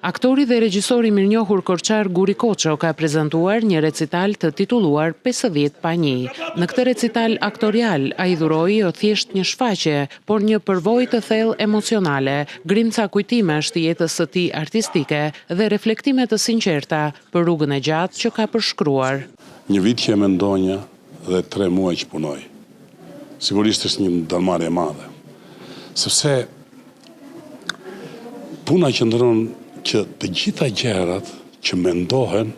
Aktori dhe regjisori mirënjohur korçar Guri Koço ka prezantuar një recital të titulluar 50 pa 1. Në këtë recital aktorial, ai dhuroi jo thjesht një shfaqje, por një përvojë të thellë emocionale, grimca kujtimesh të jetës së tij artistike dhe reflektime të sinqerta për rrugën e gjatë që ka përshkruar. Një vit që e mendonja dhe 3 muaj që punoj. Sigurisht është një dalmarrje e madhe. Sepse puna qëndron që të gjitha gjërat që mendohen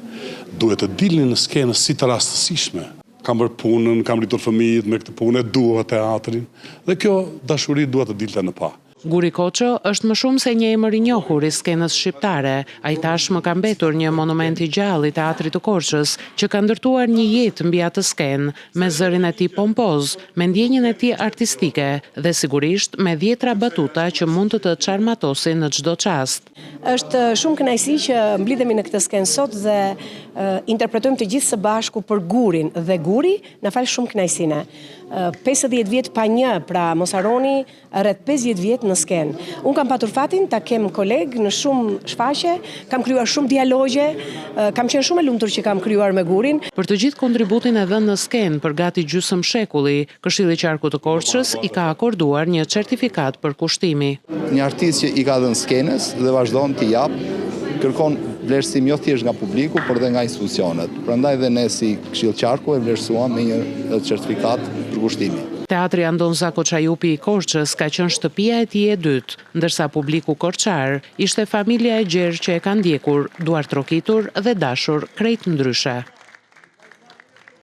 duhet të dilnin në skenë si të rastësishme. Kam bërë punën, kam rritur fëmijët me këtë punë, dua teatrin dhe kjo dashuri duhet të dilte në pa. Guri Koço është më shumë se një emër i njohur i skenës shqiptare. Ai tashmë ka mbetur një monument i gjallë i teatrit të Korçës, që ka ndërtuar një jetë mbi atë skenë, me zërin e tij pompoz, me ndjenjën e tij artistike dhe sigurisht me dhjetra batuta që mund të çarmatosin në çdo çast. Është shumë kënaqësi që mblidhemi në këtë skenë sot dhe interpretojmë të gjithë së bashku për Gurin dhe Guri na fal shumë kënaqësinë. 50 vjet pa 1, pra mos harroni, rreth 50 vjet në skenë. Unë kam patur fatin ta kem koleg në shumë shfaqje, kam krijuar shumë dialogje, kam qenë shumë e lumtur që kam krijuar me Gurin. Për të gjithë kontributin e dhënë në skenë për gati gjysmë shekulli, Këshilli i Qarkut të Korçës i ka akorduar një certifikat për kushtimi. Një artist që i ka dhënë skenës dhe vazhdon t'i jap, kërkon vlerësim jo thjesht nga publiku, por dhe nga institucionet. Prandaj dhe ne si Këshill Qarku e vlerësuam me një certifikat për kushtimi. Teatri Andon Zako Çajupi i Korçës ka qenë shtëpia e tij e dytë, ndërsa publiku korçar ishte familja e gjerë që e ka ndjekur, duar trokitur dhe dashur krejt ndryshe.